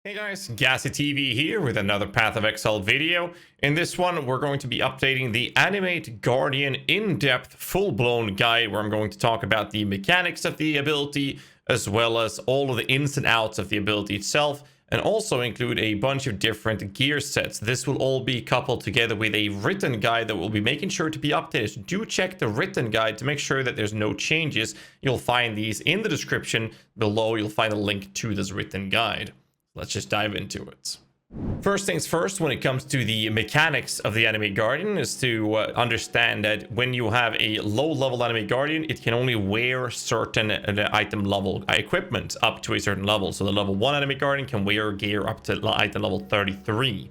Hey guys, GhazzyTV here with another Path of Exile video. In this one, we're going to be updating the Animate Guardian in-depth, full-blown guide where I'm going to talk about the mechanics of the ability, as well as all of the ins and outs of the ability itself, and also include a bunch of different gear sets. This will all be coupled together with a written guide that will be making sure to be updated. Do check the written guide to make sure that there's no changes. You'll find these in the description below. You'll find a link to this written guide. Let's just dive into it. First things first, when it comes to the mechanics of the Animate Guardian, is to understand that when you have a low-level Animate Guardian, it can only wear certain item level equipment up to a certain level. So the level 1 Animate Guardian can wear gear up to item level 33.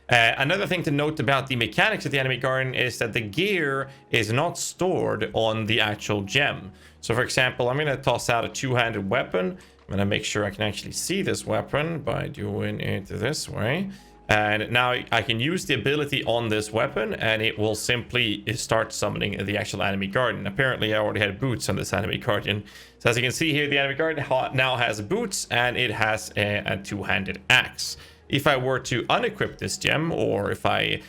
Another thing to note about the mechanics of the Animate Guardian is that the gear is not stored on the actual gem. So for example, I'm going to toss out a two-handed weapon. I'm going to make sure I can actually see this weapon by doing it this way. And now I can use the ability on this weapon and it will simply start summoning the actual Animate Guardian. Apparently I already had boots on this Animate Guardian. So as you can see here, the Animate Guardian now has boots and it has a two-handed axe. If I were to unequip this gem, or if I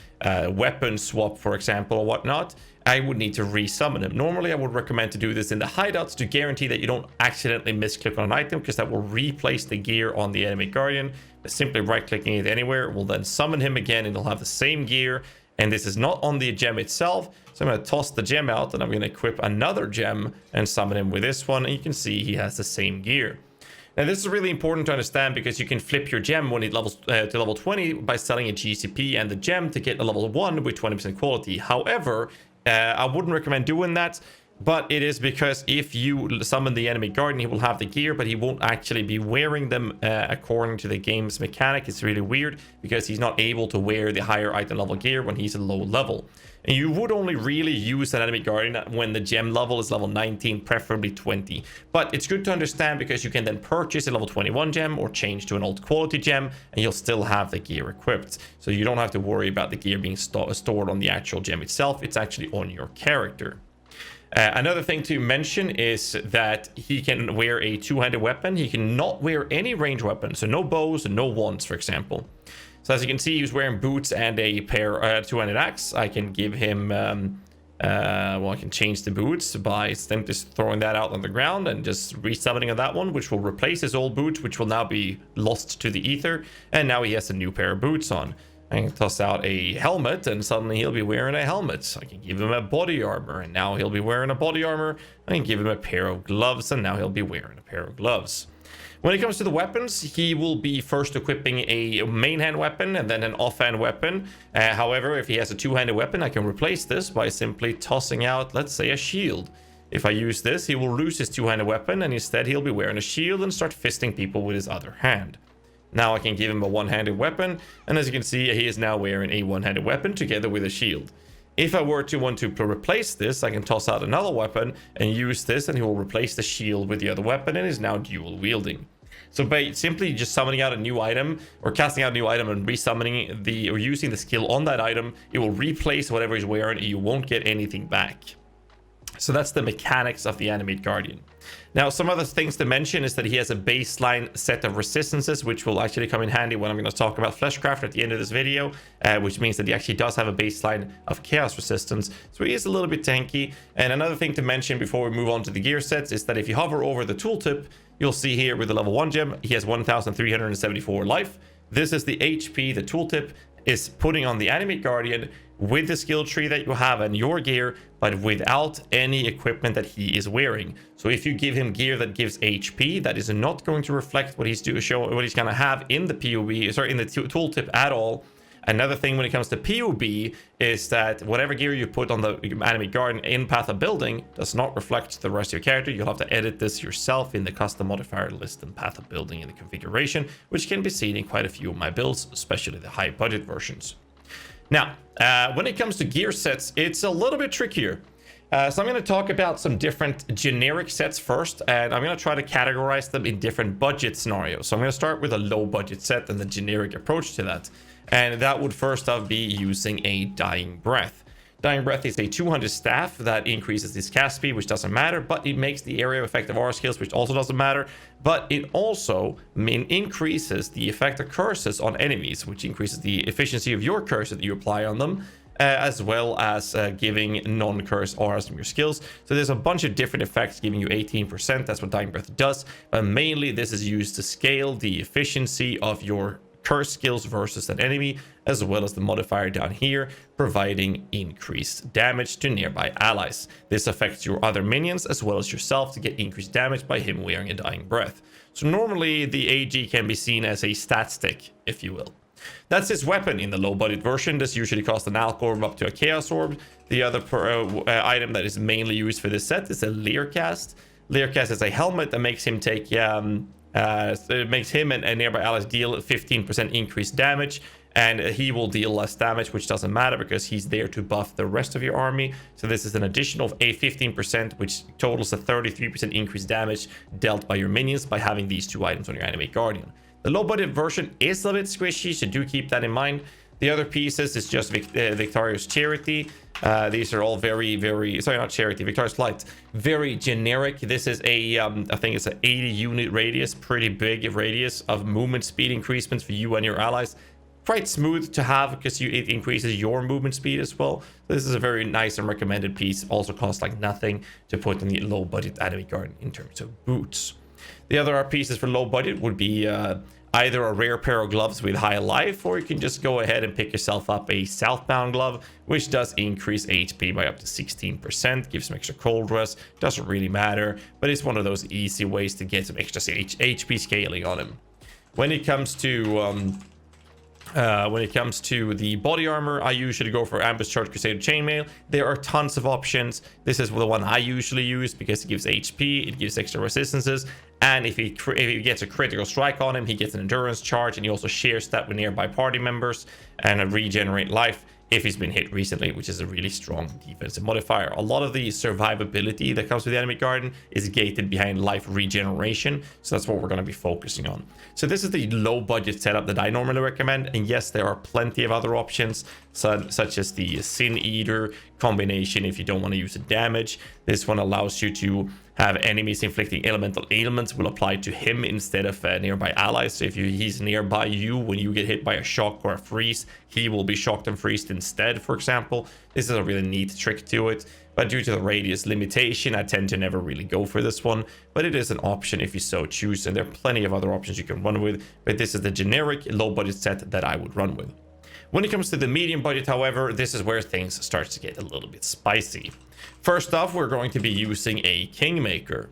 weapon swap, for example, or whatnot, I would need to resummon him. Normally, I would recommend to do this in the hideouts to guarantee that you don't accidentally misclick on an item, because that will replace the gear on the Animate Guardian. Simply right-clicking it anywhere will then summon him again, and he'll have the same gear. And this is not on the gem itself, so I'm going to toss the gem out, and I'm going to equip another gem and summon him with this one, and you can see he has the same gear. Now, this is really important to understand because you can flip your gem when it levels to level 20 by selling a GCP and the gem to get a level 1 with 20% quality. However, I wouldn't recommend doing that, but it is because if you summon the Animate Guardian, he will have the gear, but he won't actually be wearing them according to the game's mechanic. It's really weird because he's not able to wear the higher item level gear when he's a low level. And you would only really use an Animate Guardian when the gem level is level 19, preferably 20. But it's good to understand because you can then purchase a level 21 gem or change to an old quality gem, and you'll still have the gear equipped. So you don't have to worry about the gear being stored on the actual gem itself. It's actually on your character. Another thing to mention is that he can wear a two-handed weapon. He cannot wear any ranged weapons, so no bows and no wands, for example. So as you can see, he's wearing boots and a pair two-handed axe. I can give him, well, I can change the boots by simply throwing that out on the ground and just resummoning on that one, which will replace his old boots, which will now be lost to the ether. And now he has a new pair of boots on. I can toss out a helmet and suddenly he'll be wearing a helmet. I can give him a body armor and now he'll be wearing a body armor. I can give him a pair of gloves and now he'll be wearing a pair of gloves. When it comes to the weapons, he will be first equipping a main hand weapon and then an offhand weapon. However, if he has a two-handed weapon, I can replace this by simply tossing out, let's say, a shield. If I use this, he will lose his two-handed weapon and instead he'll be wearing a shield and start fisting people with his other hand. Now I can give him a one-handed weapon, and as you can see, he is now wearing a one-handed weapon together with a shield. If I were to want to replace this, I can toss out another weapon and use this, and he will replace the shield with the other weapon and is now dual wielding. So by simply just summoning out a new item or casting out a new item and resummoning or using the skill on that item, it will replace whatever he's wearing and you won't get anything back. So that's the mechanics of the Animate Guardian. Now, some other things to mention is that he has a baseline set of resistances, which will actually come in handy when I'm going to talk about Fleshcrafter at the end of this video, which means that he actually does have a baseline of chaos resistance. So he is a little bit tanky. And another thing to mention before we move on to the gear sets is that if you hover over the tooltip, you'll see here with the level 1 gem, he has 1,374 life. This is the HP the tooltip is putting on the Animate Guardian with the skill tree that you have and your gear, but without any equipment that he is wearing. So if you give him gear that gives HP, that is not going to reflect what he's going to have in the POB, sorry, in the tooltip at all. Another thing when it comes to POB is that whatever gear you put on the Animate Guardian in Path of Building does not reflect the rest of your character. You'll have to edit this yourself in the custom modifier list in Path of Building in the configuration, which can be seen in quite a few of my builds, especially the high budget versions. Now, when it comes to gear sets, it's a little bit trickier. So I'm going to talk about some different generic sets first, and I'm going to try to categorize them in different budget scenarios. So I'm going to start with a low budget set and the generic approach to that. And that would first off be using a Dying Breath. Dying Breath is a 200 staff that increases this cast speed, which doesn't matter, but it makes the area of effective aura skills, which also doesn't matter. But it also increases the effect of curses on enemies, which increases the efficiency of your curse that you apply on them, as well as giving non-curse auras from your skills. So there's a bunch of different effects giving you 18%. That's what Dying Breath does. But mainly this is used to scale the efficiency of your curse skills versus an enemy, as well as the modifier down here, providing increased damage to nearby allies. This affects your other minions as well as yourself to get increased damage by him wearing a Dying Breath. So normally the AG can be seen as a stat stick, if you will. That's his weapon in the low-budget version. This usually costs an Alch Orb up to a Chaos Orb. The other item that is mainly used for this set is a Leercast. Leercast is a helmet that makes him take it makes him and nearby allies deal 15% increased damage, and he will deal less damage, which doesn't matter because he's there to buff the rest of your army. So this is an additional 15%, which totals a 33% increased damage dealt by your minions by having these two items on your Animate Guardian. The low budget version is a bit squishy, so do keep that in mind. The other pieces is just Victorious Charity. These are all very, sorry, not Charity, Victorious Light. Very generic. This is a, I think it's an 80 unit radius, pretty big radius of movement speed increasements for you and your allies. Quite smooth to have because it increases your movement speed as well. This is a very nice and recommended piece. Also costs like nothing to put in the low budget Animate Guardian in terms of boots. The other pieces for low budget would be either a rare pair of gloves with high life, or you can just go ahead and pick yourself up a Southbound glove, which does increase HP by up to 16%, gives some extra cold rest, doesn't really matter, but it's one of those easy ways to get some extra HP scaling on him. When it comes to the body armor, I usually go for Ambush Charge Crusader Chainmail. There are tons of options. This is the one I usually use because it gives HP, it gives extra resistances, and if he gets a critical strike on him, he gets an endurance charge, and he also shares that with nearby party members and a regenerate life if he's been hit recently, which is a really strong defensive modifier. A lot of the survivability that comes with the Animate Guardian is gated behind life regeneration, so that's what we're going to be focusing on. So this is the low budget setup that I normally recommend, and yes, there are plenty of other options, such as the Sin Eater combination if you don't want to use a damage. This one allows you to have enemies inflicting elemental ailments will apply to him instead of nearby allies. So if he's nearby you, when you get hit by a shock or a freeze, he will be shocked and freezed instead, for example. This is a really neat trick to it, but due to the radius limitation, I tend to never really go for this one, but it is an option if you so choose, and there are plenty of other options you can run with, but this is the generic low budget set that I would run with. When it comes to the medium budget, however, this is where things start to get a little bit spicy. First off, we're going to be using a Kingmaker.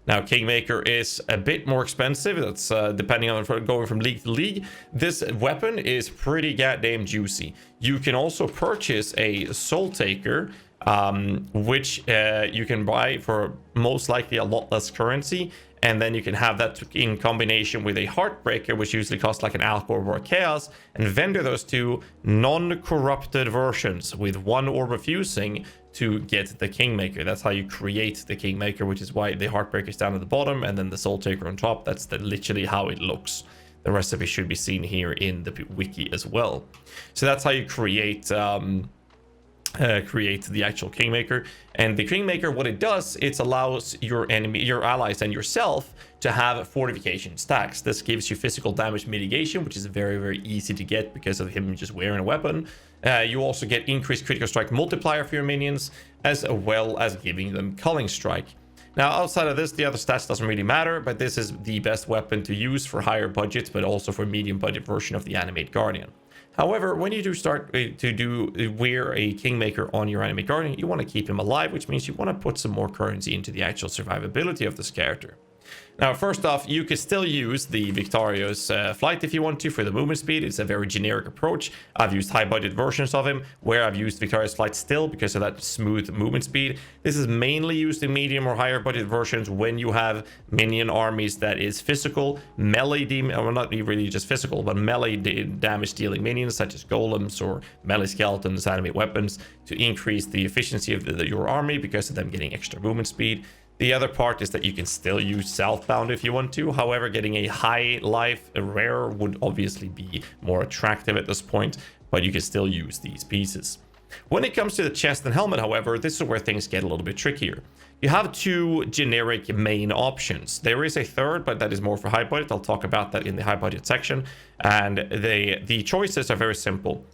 Now, Kingmaker is a bit more expensive. That's depending on going from league to league. This weapon is pretty goddamn juicy. You can also purchase a Soul Taker, which you can buy for most likely a lot less currency. And then you can have that in combination with a Heartbreaker, which usually costs like an Alch Orb or a Chaos, and vendor those two non-corrupted versions with one Orb of Fusing to get the Kingmaker. That's how you create the Kingmaker, which is why the Heartbreaker is down at the bottom and then the Soul Taker on top. That's literally how it looks. The recipe should be seen here in the wiki as well. So that's how you create the actual Kingmaker. And the Kingmaker, what it does, it allows your allies and yourself to have fortification stacks. This gives you physical damage mitigation, which is very, very easy to get because of him just wearing a weapon. You also get increased critical strike multiplier for your minions, as well as giving them culling strike. Now, outside of this, the other stats doesn't really matter, but this is the best weapon to use for higher budgets, but also for medium budget version of the Animate Guardian. However, when you do start to wear a Kingmaker on your Animate Guardian, you want to keep him alive, which means you want to put some more currency into the actual survivability of this character. Now, first off, you can still use the Victorious Flight if you want to for the movement speed. It's a very generic approach. I've used high budget versions of him where I've used Victorious Flight still because of that smooth movement speed. This is mainly used in medium or higher budget versions when you have minion armies that is physical, melee well, not really just physical, but melee damage dealing minions such as golems or melee skeletons, animate weapons, to increase the efficiency of your army because of them getting extra movement speed. The other part is that you can still use Southbound if you want to. However, getting a high life rare would obviously be more attractive at this point, but you can still use these pieces. When it comes to the chest and helmet, however, this is where things get a little bit trickier. You have two generic main options. There is a third, but that is more for high budget. I'll talk about that in the high budget section. And the choices are very simple.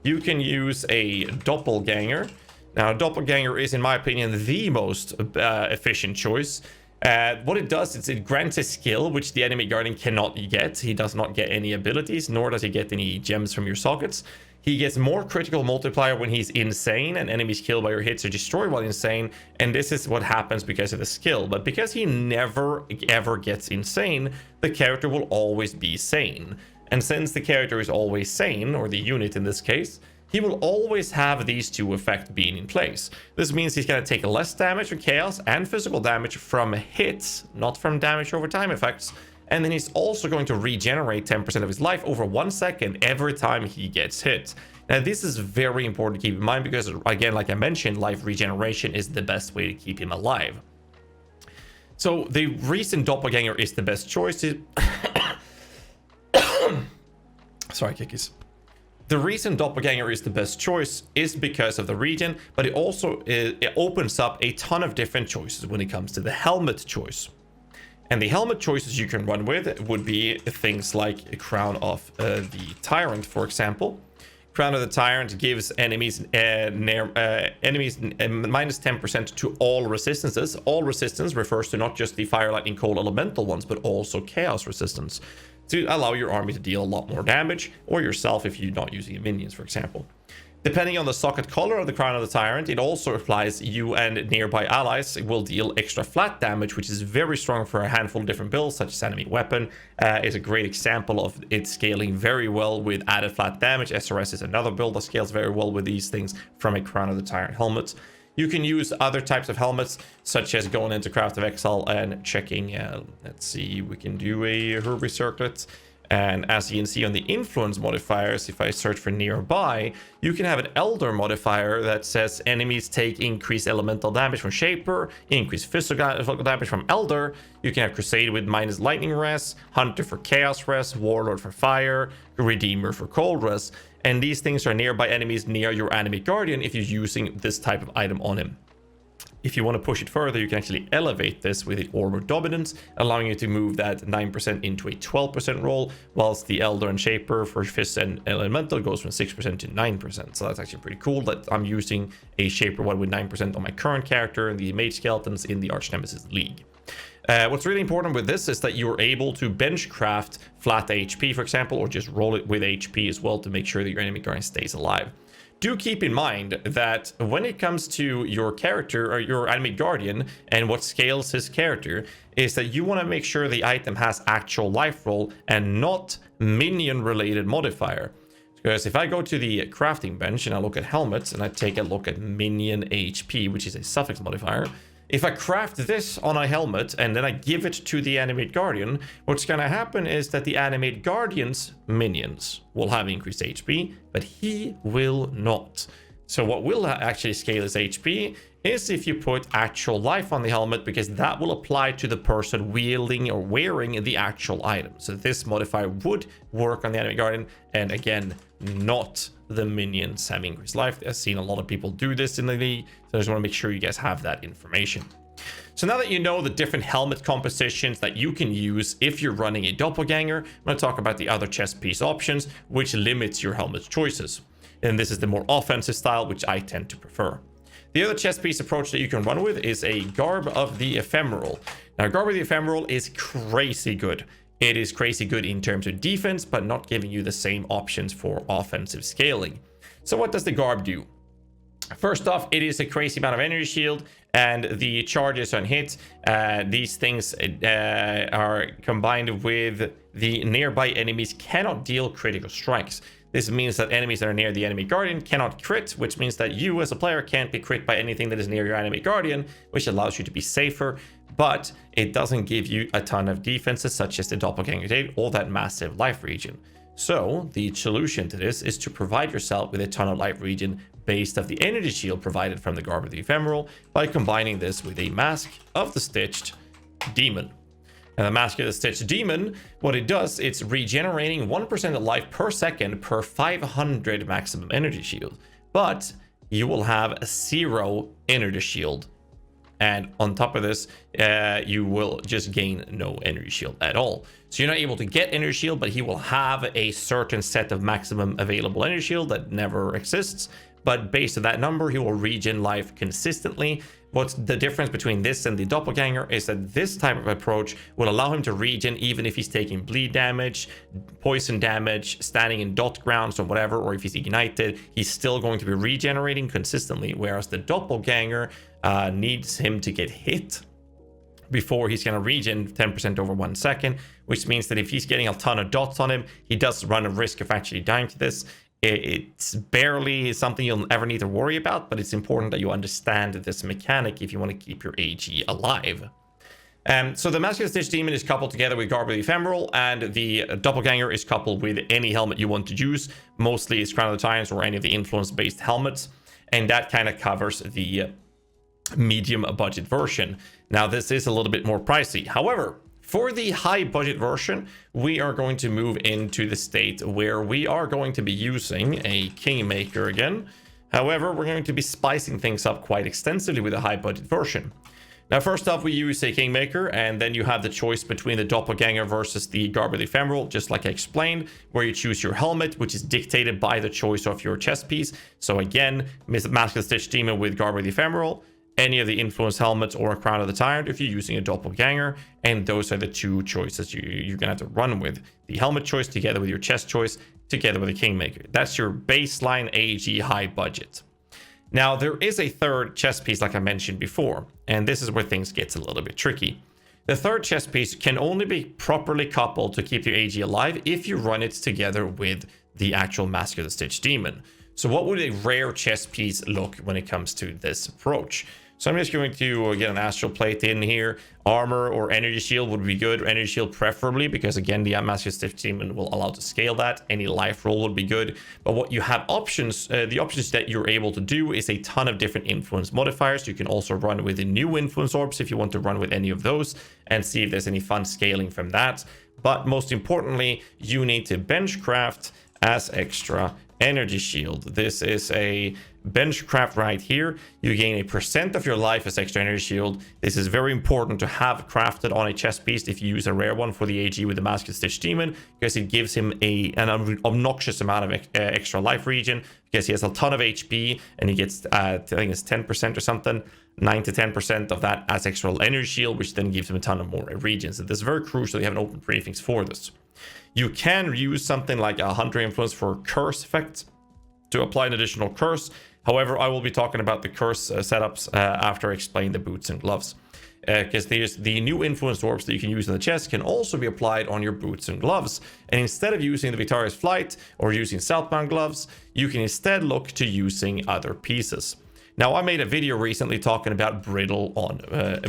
You can use a doppelganger. Now, doppelganger is, in my opinion, the most efficient choice. What it does is it grants a skill which the enemy guardian cannot get. He does not get any abilities, nor does he get any gems from your sockets. He gets more critical multiplier when he's insane and enemies killed by your hits or destroyed while insane, and this is what happens because of the skill. But because he never ever gets insane, the character will always be sane. And since the character is always sane, or the unit in this case, he will always have these two effects being in place. This means he's going to take less damage from chaos and physical damage from hits, not from damage over time effects. And then he's also going to regenerate 10% of his life over 1 second every time he gets hit. Now, this is very important to keep in mind because, again, like I mentioned, life regeneration is the best way to keep him alive. So the reason Doppelganger is the best choice is... Sorry, Kikis. The reason Doppelganger is the best choice is because of the regen, but it also it opens up a ton of different choices when it comes to the helmet choice. And the helmet choices you can run with would be things like Crown of the Tyrant, for example. Crown of the Tyrant gives enemies minus 10% to all resistances. All resistance refers to not just the fire, lightning, cold elemental ones, but also chaos resistance, to allow your army to deal a lot more damage, or yourself if you're not using minions, for example. Depending on the socket color of the Crown of the Tyrant, it also applies you and nearby allies will deal extra flat damage, which is very strong for a handful of different builds, such as enemy weapon is a great example of it scaling very well with added flat damage. SRS is another build that scales very well with these things from a Crown of the Tyrant helmet. You can use other types of helmets, such as going into Craft of Exile and checking, let's see, we can do a Herbie Circlet. And as you can see on the influence modifiers, if I search for nearby, you can have an Elder modifier that says enemies take increased elemental damage from Shaper, increased physical damage from Elder. You can have Crusade with minus lightning res, Hunter for chaos res, Warlord for fire, Redeemer for cold res. And these things are nearby enemies near your Animate Guardian if you're using this type of item on him. If you want to push it further, you can actually elevate this with the Orb of Dominance, allowing you to move that 9% into a 12% roll, whilst the Elder and Shaper for Fist and Elemental goes from 6% to 9%. So that's actually pretty cool that I'm using a Shaper one with 9% on my current character and the Mage Skeletons in the Arch Nemesis League. What's really important with this is that you're able to bench craft flat HP, for example, or just roll it with HP as well to make sure that your enemy guardian stays alive. Do keep in mind that when it comes to your character or your Animate Guardian and what scales his character is that you want to make sure the item has actual life roll and not minion related modifier. Because if I go to the crafting bench and I look at helmets and I take a look at minion HP, which is a suffix modifier, if I craft this on a helmet and then I give it to the Animate Guardian, what's going to happen is that the Animate Guardian's minions will have increased HP, but he will not. So what will actually scale his HP is if you put actual life on the helmet, because that will apply to the person wielding or wearing the actual item. So this modifier would work on the Animate Guardian, and again, not the minions having increased life. I've seen a lot of people do this in the league, so I just want to make sure you guys have that information. So now that you know the different helmet compositions that you can use if you're running a doppelganger, I'm going to talk about the other chest piece options, which limits your helmet choices. And this is the more offensive style, which I tend to prefer. The other chest piece approach that you can run with is a Garb of the Ephemeral. Now, Garb of the Ephemeral is crazy good. It is crazy good in terms of defense, but not giving you the same options for offensive scaling. So what does the Garb do? First off, it is a crazy amount of energy shield, and the charges on hit. These things are combined with the nearby enemies cannot deal critical strikes. This means that enemies that are near the enemy guardian cannot crit, which means that you as a player can't be crit by anything that is near your enemy guardian, which allows you to be safer, but it doesn't give you a ton of defenses such as the Doppelganger Date or that massive life regen. So the solution to this is to provide yourself with a ton of life regen based off the energy shield provided from the Garb of the Ephemeral by combining this with a Mask of the Stitched Demon. And the Mask of the Stitched Demon, what it does, it's regenerating 1% of life per second per 500 maximum energy shield. But you will have a 0 energy shield. And on top of this, you will just gain no energy shield at all. So you're not able to get energy shield, but he will have a certain set of maximum available energy shield that never exists. But based on that number, he will regen life consistently. What's the difference between this and the doppelganger is that this type of approach will allow him to regen even if he's taking bleed damage, poison damage, standing in dot grounds or whatever, or if he's ignited, he's still going to be regenerating consistently. Whereas the doppelganger needs him to get hit before he's going to regen 10% over 1 second, which means that if he's getting a ton of dots on him, he does run a risk of actually dying to this. It's barely something you'll ever need to worry about, but it's important that you understand this mechanic if you want to keep your AG alive. So the Mask of the Stitch Demon is coupled together with Garb of the Ephemeral, and the Doppelganger is coupled with any helmet you want to use. Mostly it's Crown of the Titans or any of the influence-based helmets, and that kind of covers the medium budget version. Now this is a little bit more pricey. However, for the high budget version, we are going to move into the state where we are going to be using a Kingmaker again. However, we're going to be spicing things up quite extensively with a high budget version. Now, first off, we use a Kingmaker, and then you have the choice between the Doppelganger versus the Garb of the Ephemeral, just like I explained, where you choose your helmet, which is dictated by the choice of your chest piece. So again, Mask of the Stitch Demon with Garb of the Ephemeral, any of the influence helmets, or a Crown of the Tyrant if you're using a doppelganger, and those are the two choices you're gonna have to run with. The helmet choice together with your chest choice together with a Kingmaker. That's your baseline AG high budget. Now there is a third chest piece like I mentioned before, and this is where things gets a little bit tricky. The third chest piece can only be properly coupled to keep your AG alive if you run it together with the actual Mask of the Stitch Demon. So what would a rare chest piece look when it comes to this approach? So I'm just going to get an Astral Plate in here. Armor or Energy Shield would be good. Energy Shield preferably, because again, the Mask of the Stitch Demon will allow to scale that. Any life roll would be good. But what you have options, the options that you're able to do is a ton of different influence modifiers. You can also run with the new influence orbs if you want to run with any of those and see if there's any fun scaling from that. But most importantly, you need to benchcraft as extra energy shield. This is a benchcraft right here. You gain 1% of your life as extra energy shield. This is very important to have crafted on a chest piece if you use a rare one for the AG with the Mask of the Stitch Demon, because it gives him an obnoxious amount of extra life regen, because he has a ton of HP and he gets I think it's 10% or something, 9 to 10% of that as extra energy shield, which then gives him a ton of more regen. So this is very crucial. You have an open briefings for this. You can use something like a Hunter Influence for curse effects to apply an additional curse. However, I will be talking about the curse setups after I explain the boots and gloves. Because there's the new influence orbs that you can use in the chest can also be applied on your boots and gloves. And instead of using the Victorious Flight or using Southbound gloves, you can instead look to using other pieces. Now, I made a video recently talking about brittle on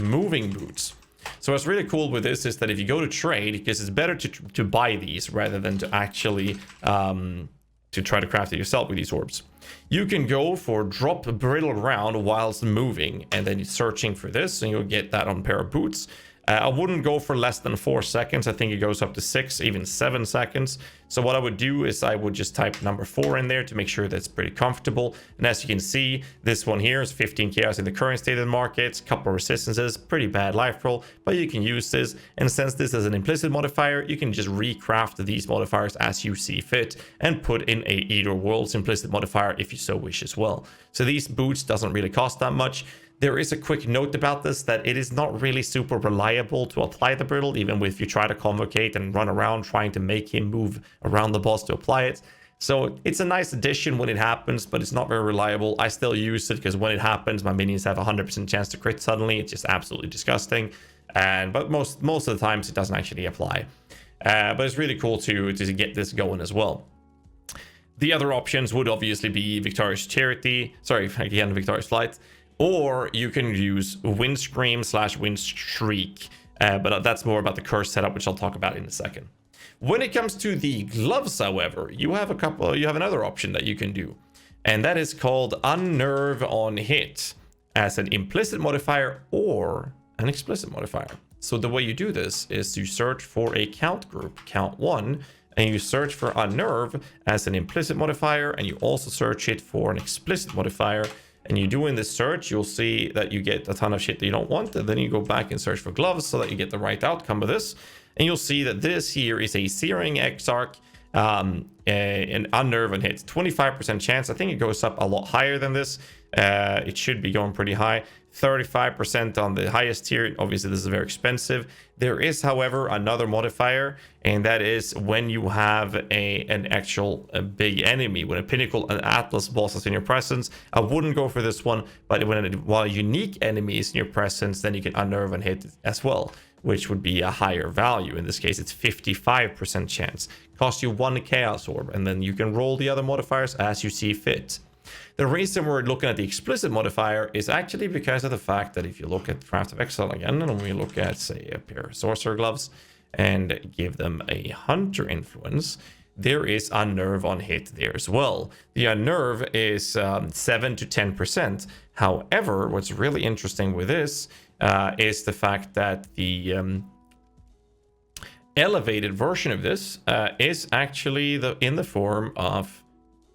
moving boots. So what's really cool with this is that if you go to trade, because it's better to buy these rather than to actually to try to craft it yourself with these orbs. You can go for drop brittle round whilst moving, and then you're searching for this, and you'll get that on a pair of boots. I wouldn't go for less than 4 seconds. I think it goes up to 6, even 7 seconds. So what I would do is I would just type number 4 in there to make sure that's pretty comfortable. And as you can see, this one here is 15 chaos in the current state of the market, couple resistances, pretty bad life roll, but you can use this. And since this is an implicit modifier, you can just recraft these modifiers as you see fit and put in a either world's implicit modifier if you so wish as well. So these boots doesn't really cost that much. There is a quick note about this that it is not really super reliable to apply the brittle, even if you try to convocate and run around trying to make him move around the boss to apply it. So it's a nice addition when it happens, but it's not very reliable. I still use it because when it happens, my minions have a 100% chance to crit suddenly. It's just absolutely disgusting. But most of the times it doesn't actually apply. But it's really cool to get this going as well. The other options would obviously be Victorious Charity, sorry, again, Victorious Flight. Or you can use Windscream / Windshriek, but that's more about the curse setup, which I'll talk about in a second. When it comes to the gloves, however, you have another option that you can do, and that is called Unnerve on Hit as an implicit modifier or an explicit modifier. So the way you do this is to search for a count group, count 1, and you search for unnerve as an implicit modifier, and you also search it for an explicit modifier, and you do in this search, you'll see that you get a ton of shit that you don't want, and then you go back and search for gloves so that you get the right outcome of this, and you'll see that this here is a Searing Exarch, an unnerve and hit, 25% chance. I think it goes up a lot higher than this. It should be going pretty high. 35% on the highest tier. Obviously this is very expensive. There is, however, another modifier, and that is when you have an actual big enemy, when a Pinnacle and Atlas boss is in your presence. I wouldn't go for this one, but while a unique enemy is in your presence, then you can unnerve and hit as well, which would be a higher value. In this case, it's 55% chance. Cost you 1 Chaos Orb, and then you can roll the other modifiers as you see fit. The reason we're looking at the explicit modifier is actually because of the fact that if you look at Craft of Exile again, and we look at, say, a pair of Sorcerer Gloves and give them a Hunter influence, there is unnerve on hit there as well. The unnerve is 7 to 10%. However, what's really interesting with this is the fact that the elevated version of this is actually in the form of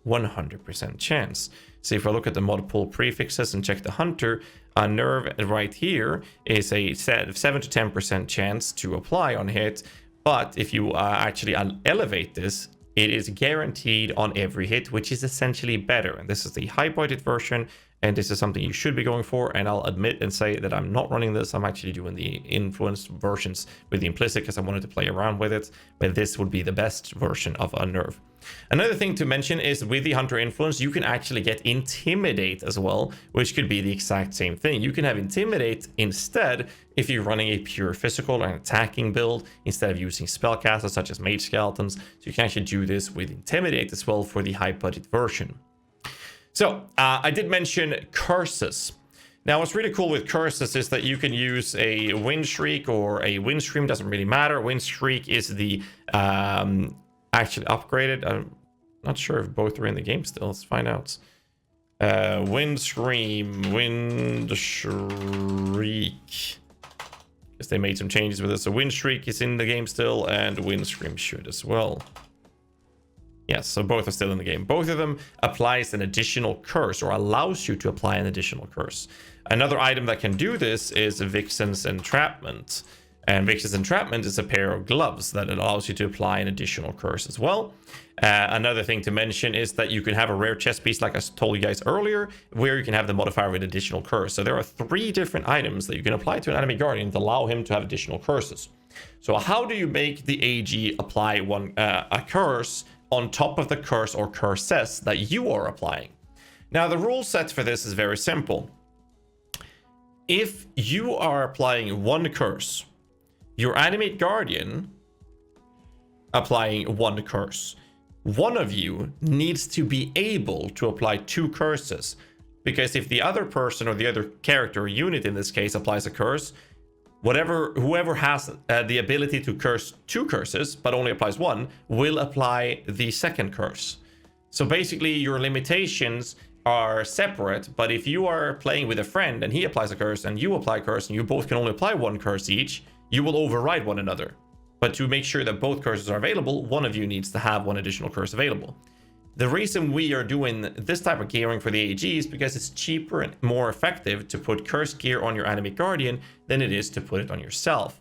100% chance. So if I look at the mod pool prefixes and check the Hunter, unnerve right here is a 7 to 10% chance to apply on hit. But if you actually elevate this, it is guaranteed on every hit, which is essentially better. And this is the high budget version, and this is something you should be going for. And I'll admit and say that I'm not running this. I'm actually doing the influenced versions with the implicit because I wanted to play around with it, but this would be the best version of unnerve. Another thing to mention is with the Hunter influence, you can actually get Intimidate as well, which could be the exact same thing. You can have Intimidate instead if you're running a pure physical or an attacking build instead of using spellcasters such as Mage Skeletons. So you can actually do this with Intimidate as well for the high budget version. So I did mention curses. Now, what's really cool with curses is that you can use a Wind Shriek or a Wind Stream, doesn't really matter. Wind Shriek is the actually upgraded. I'm not sure if both are in the game still. Let's find out. Wind Scream, Wind Shriek. Guess they made some changes with it. So Wind Shriek is in the game still, and Wind Scream should as well. Yes, so both are still in the game. Both of them applies an additional curse, or allows you to apply an additional curse. Another item that can do this is Vixen's Entrapment. And Vixen's Entrapment is a pair of gloves that allows you to apply an additional curse as well. Another thing to mention is that you can have a rare chess piece, like I told you guys earlier, where you can have the modifier with additional curse. So there are 3 different items that you can apply to an Anime Guardian to allow him to have additional curses. So how do you make the AG apply a curse on top of the curse or curses that you are applying? Now, the rule set for this is very simple. If you are applying 1 curse, your Animate Guardian applying 1 curse, one of you needs to be able to apply 2 curses. Because if the other person or the other character or unit in this case applies a curse, whoever has the ability to curse 2 curses but only applies 1 will apply the second curse. So basically your limitations are separate, but if you are playing with a friend and he applies a curse and you apply a curse and you both can only apply 1 curse each, you will override one another. But to make sure that both curses are available, one of you needs to have 1 additional curse available. The reason we are doing this type of gearing for the AG is because it's cheaper and more effective to put curse gear on your Animate Guardian than it is to put it on yourself.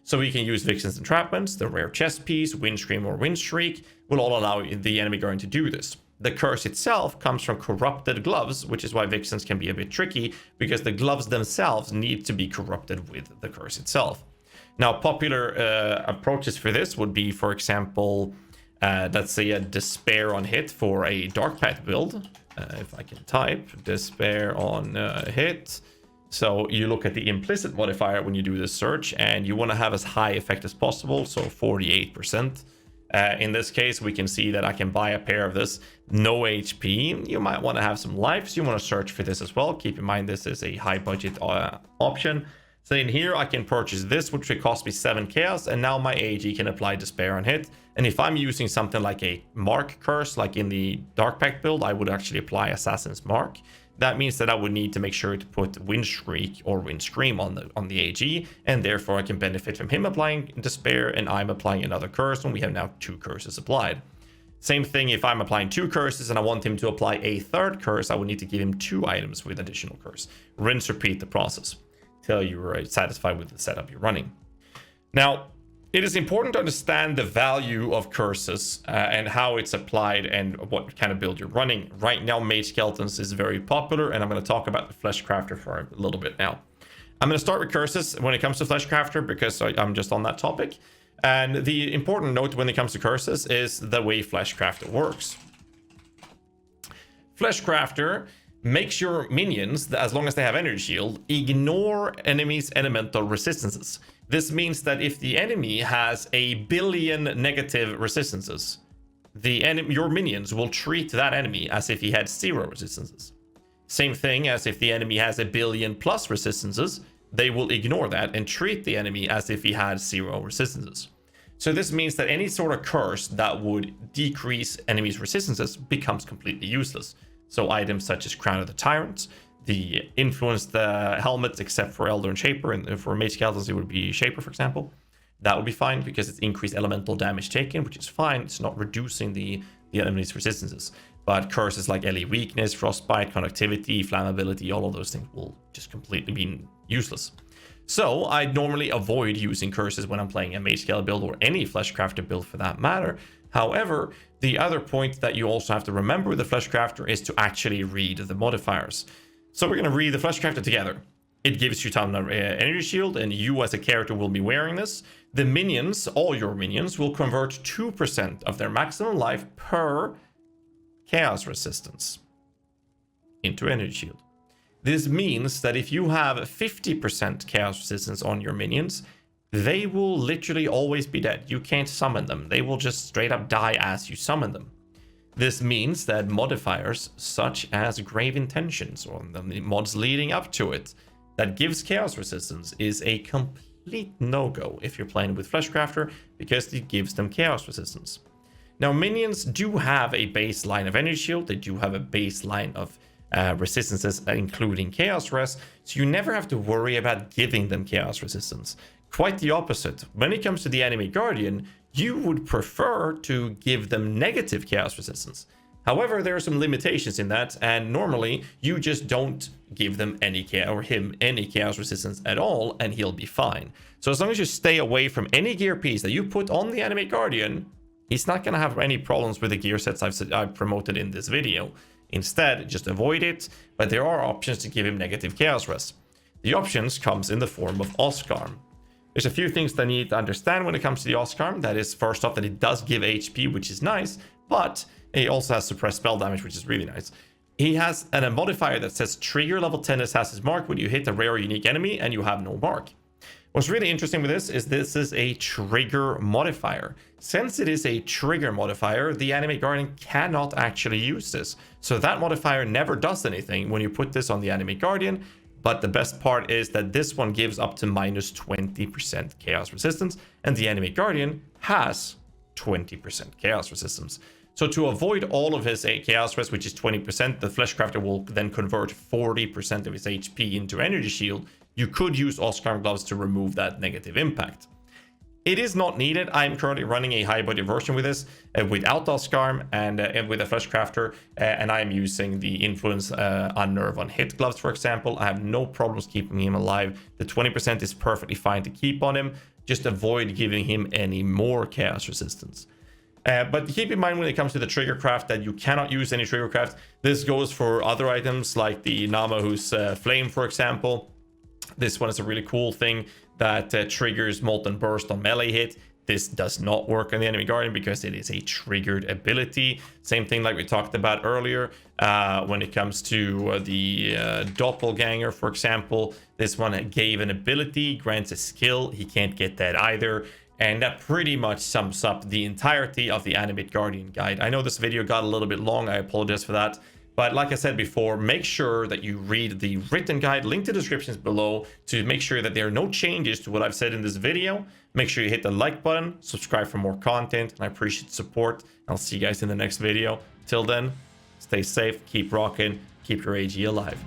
So we can use Vixen's Entrapments, the rare chess piece, Wind Scream or Wind Shriek will all allow the Animate Guardian to do this. The curse itself comes from corrupted gloves, which is why Vixens can be a bit tricky, because the gloves themselves need to be corrupted with the curse itself. Now, popular approaches for this would be, for example, let's say a Despair on hit for a Dark Path build. If I can type Despair on hit. So you look at the implicit modifier when you do this search, and you want to have as high effect as possible, so 48%. In this case, we can see that I can buy a pair of this, no HP. You might want to have some lives. You want to search for this as well. Keep in mind this is a high budget option. So in here, I can purchase this, which would cost me 7 chaos, and now my AG can apply Despair on hit. And if I'm using something like a Mark curse, like in the Dark Pact build, I would actually apply Assassin's Mark. that means that I would need to make sure to put Windshriek or Windscream on the AG, and therefore I can benefit from him applying Despair and I'm applying another curse, and we have now 2 curses applied. Same thing if I'm applying 2 curses and I want him to apply a 3rd curse, I would need to give him 2 items with additional curse. Rinse, repeat the process till you're satisfied with the setup you're running. Now, it is important to understand the value of curses and how it's applied and what kind of build you're running. Right now, Mage Skeletons is very popular, and I'm going to talk about the Fleshcrafter for a little bit now. I'm going to start with curses when it comes to Fleshcrafter because I'm just on that topic. And the important note when it comes to curses is the way Fleshcrafter works. Fleshcrafter makes your minions, as long as they have energy shield, ignore enemies' elemental resistances. This means that if the enemy has 1 billion negative resistances, your minions will treat that enemy as if he had 0 resistances. Same thing as if the enemy has 1 billion plus resistances, they will ignore that and treat the enemy as if he had 0 resistances. So this means that any sort of curse that would decrease enemies' resistances becomes completely useless. So items such as Crown of the Tyrant, the influenced helmets, except for Elder and Shaper, and for Mage Skeletons it would be Shaper, for example. That would be fine because it's increased elemental damage taken, which is fine. It's not reducing the enemy's resistances. But curses like LE Weakness, Frostbite, Conductivity, Flammability, all of those things will just completely be useless. So I normally avoid using curses when I'm playing a Mage Skeleton build or any Fleshcrafter build for that matter. However, the other point that you also have to remember with the Fleshcrafter is to actually read the modifiers. So we're going to read the Fleshcrafter together. It gives you ton of energy shield, and you as a character will be wearing this. The minions, all your minions, will convert 2% of their maximum life per chaos resistance into energy shield. This means that if you have 50% chaos resistance on your minions, they will literally always be dead. You can't summon them. They will just straight up die as you summon them. This means that modifiers such as Grave Intentions or the mods leading up to it that gives chaos resistance is a complete no-go if you're playing with Fleshcrafter because it gives them chaos resistance. Now, minions do have a baseline of energy shield. They do have a baseline of resistances, including chaos res, so you never have to worry about giving them chaos resistance. Quite the opposite. When it comes to the Animate Guardian, you would prefer to give them negative chaos resistance. However, there are some limitations in that, and normally you just don't give them any chaos resistance at all, and he'll be fine. So as long as you stay away from any gear piece that you put on the Animate Guardian, he's not going to have any problems with the gear sets I've promoted in this video. Instead, just avoid it, but there are options to give him negative chaos res. The options comes in the form of Oscarm. There's a few things that you need to understand when it comes to the Oscarm. That is, first off, that it does give HP, which is nice, but it also has suppressed spell damage, which is really nice. He has a modifier that says trigger level 10 assassin's mark when you hit a rare or unique enemy and you have no mark. What's really interesting with this is a trigger modifier. Since it is a trigger modifier, the Animate Guardian cannot actually use this. So that modifier never does anything when you put this on the Animate Guardian. But the best part is that this one gives up to minus 20% chaos resistance, and the Animate Guardian has 20% chaos resistance. So to avoid all of his chaos res, which is 20%, the Fleshcrafter will then convert 40% of his HP into energy shield. You could use Oscarm gloves to remove that negative impact. It is not needed. I'm currently running a high budget version with this, without Oscarm and with a Fleshcrafter, and I'm using the influence unnerve on hit gloves, for example. I have no problems keeping him alive. The 20% is perfectly fine to keep on him. Just avoid giving him any more chaos resistance. But keep in mind when it comes to the trigger craft that you cannot use any trigger craft. This goes for other items like the Namahu's Flame, for example. This one is a really cool thing that triggers Molten Burst on melee hit. This does not work on the Enemy Guardian because it is a triggered ability. Same thing like we talked about earlier when it comes to the Doppelganger, for example. This one gave an ability, grants a skill. He can't get that either. And that pretty much sums up the entirety of the Animate Guardian guide. I know this video got a little bit long. I apologize for that. But like I said before, make sure that you read the written guide, link to the descriptions below to make sure that there are no changes to what I've said in this video. Make sure you hit the like button, subscribe for more content, and I appreciate the support. I'll see you guys in the next video. Till then, Stay safe, keep rocking, keep your AG alive.